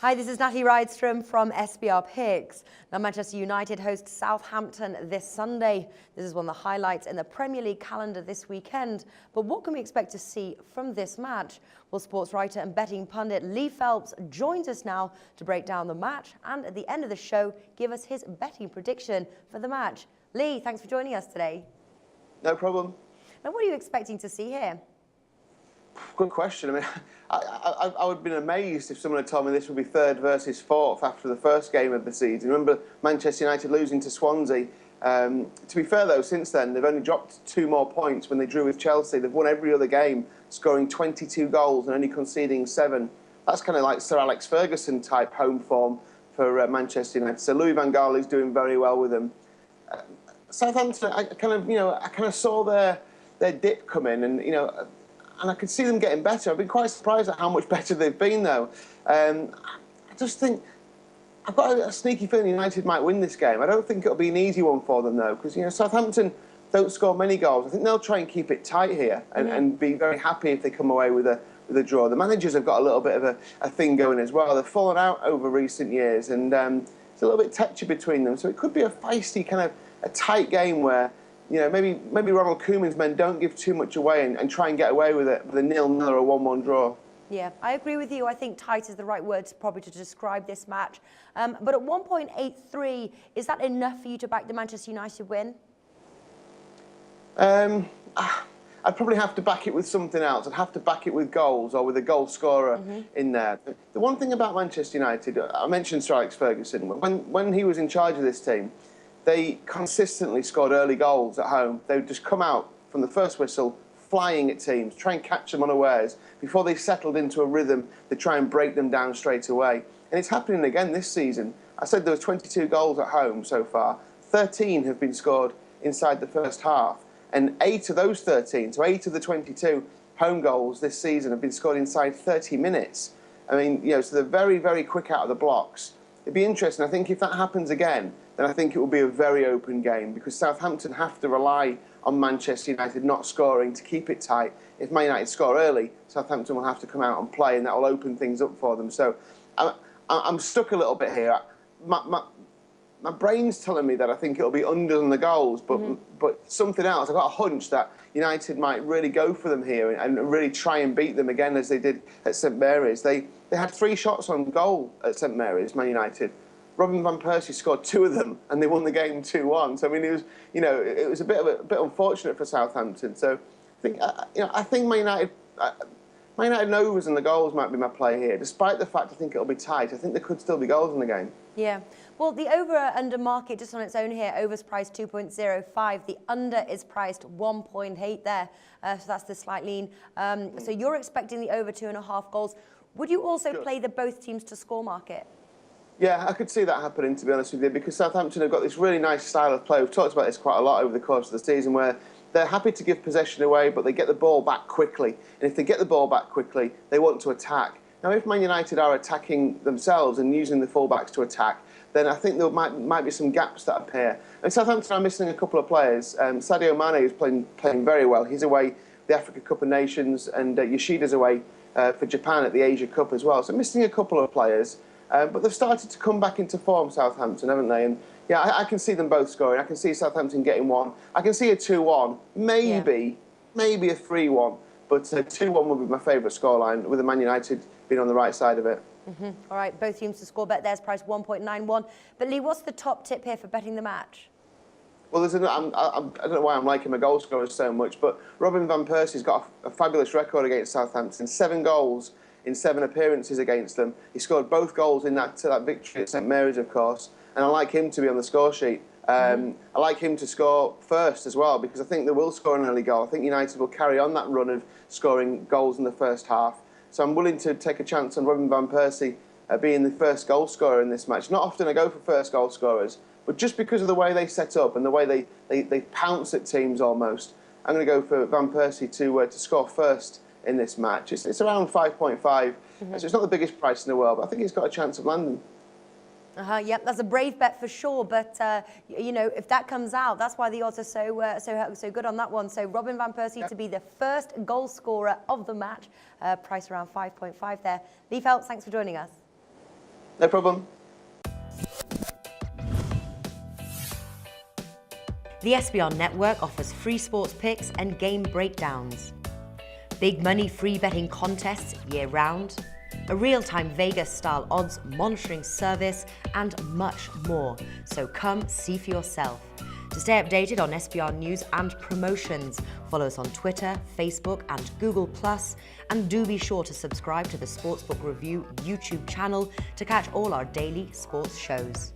Hi, this is Natalie Rydstrom from SBR Picks. Now, Manchester United host Southampton this Sunday. This is one of the highlights in the Premier League calendar this weekend. But what can we expect to see from this match? Well, sports writer and betting pundit Lee Phelps joins us now to break down the match and at the end of the show, give us his betting prediction for the match. Lee, thanks for joining us today. No problem. Now, what are you expecting to see here? Good question. I mean, I would have been amazed if someone had told me this would be third versus fourth after the first game of the season. Remember Manchester United losing to Swansea. To be fair, though, since then, they've only dropped 2 more points when they drew with Chelsea. They've won every other game, scoring 22 goals and only conceding 7. That's kind of like Sir Alex Ferguson type home form for Manchester United. So Louis van Gaal is doing very well with them. Southampton, I kind of saw their dip come in, and I could see them getting better. I've been quite surprised at how much better they've been, though. I just think I've got a sneaky feeling United might win this game. I don't think it'll be an easy one for them, though, because Southampton don't score many goals. I think they'll try and keep it tight here and be very happy if they come away with a draw. The managers have got a little bit of a thing going as well. They've fallen out over recent years, and it's a little bit touchy between them. So it could be a feisty kind of a tight game where, maybe Ronald Koeman's men don't give too much away and try and get away with it with a 0-0 or a 1-1 draw. Yeah, I agree with you. I think tight is the right word probably to describe this match. But at 1.83, is that enough for you to back the Manchester United win? I'd probably have to back it with something else. I'd have to back it with goals or with a goal scorer in there. The one thing about Manchester United, I mentioned Sir Alex Ferguson. When he was in charge of this team, they consistently scored early goals at home. They would just come out from the first whistle, flying at teams, try and catch them unawares. Before they settled into a rhythm, they try and break them down straight away. And it's happening again this season. I said there was 22 goals at home so far. 13 have been scored inside the first half. And 8 of those 13, so 8 of the 22 home goals this season have been scored inside 30 minutes. I mean, so they're very, very quick out of the blocks. It'd be interesting. I think if that happens again, then I think it will be a very open game because Southampton have to rely on Manchester United not scoring to keep it tight. If Man United score early, Southampton will have to come out and play, and that will open things up for them. So I'm stuck a little bit here. My brain's telling me that I think it'll be under on the goals, but something else. I've got a hunch that United might really go for them here and really try and beat them again as they did at St Mary's. They had 3 shots on goal at St Mary's, Man United. Robin van Persie scored 2 of them, and they won the game 2-1. So I mean, it was a bit unfortunate for Southampton. So I think Man United overs and the goals might be my play here. Despite the fact I think it'll be tight, I think there could still be goals in the game. Yeah. Well, the over-under market just on its own here, over's priced 2.05. The under is priced 1.8 there. So that's the slight lean. So you're expecting the over 2.5 goals. Would you also play the both teams to score market? Yeah, I could see that happening, to be honest with you, because Southampton have got this really nice style of play. We've talked about this quite a lot over the course of the season, where they're happy to give possession away, but they get the ball back quickly. And if they get the ball back quickly, they want to attack. Now, if Man United are attacking themselves and using the fullbacks to attack, then I think there might be some gaps that appear. And Southampton are missing a couple of players. Sadio Mane is playing very well. He's away the Africa Cup of Nations, and Yoshida's away for Japan at the Asia Cup as well. So missing a couple of players. But they've started to come back into form, Southampton, haven't they? And yeah, I can see them both scoring. I can see Southampton getting 1. I can see a 2-1, maybe a 3-1. But 2-1 would be my favourite scoreline, with the Man United being on the right side of it. All right, both teams to score bet. There's priced 1.91. But Lee, what's the top tip here for betting the match? Well, I don't know why I'm liking my goal scorers so much, but Robin van Persie's got a fabulous record against Southampton. 7 goals in 7 appearances against them. He scored both goals in that victory at St Mary's, of course, and I like him to be on the score sheet. I like him to score first as well, because I think they will score an early goal. I think United will carry on that run of scoring goals in the first half. So I'm willing to take a chance on Robin van Persie being the first goal scorer in this match. Not often I go for first goal scorers, but just because of the way they set up and the way they pounce at teams almost, I'm going to go for Van Persie to score first in this match. It's around 5.5, so it's not the biggest price in the world, but I think he's got a chance of landing. Yep, that's a brave bet for sure. But if that comes out, that's why the odds are so good on that one. So Robin van Persie to be the first goal scorer of the match, price around 5.5 there. Lee Phelps, thanks for joining us. No problem. The SBR network offers free sports picks and game breakdowns, big money free betting contests year-round, a real-time Vegas-style odds monitoring service, and much more. So come see for yourself. To stay updated on SBR news and promotions, follow us on Twitter, Facebook, and Google+, and do be sure to subscribe to the Sportsbook Review YouTube channel to catch all our daily sports shows.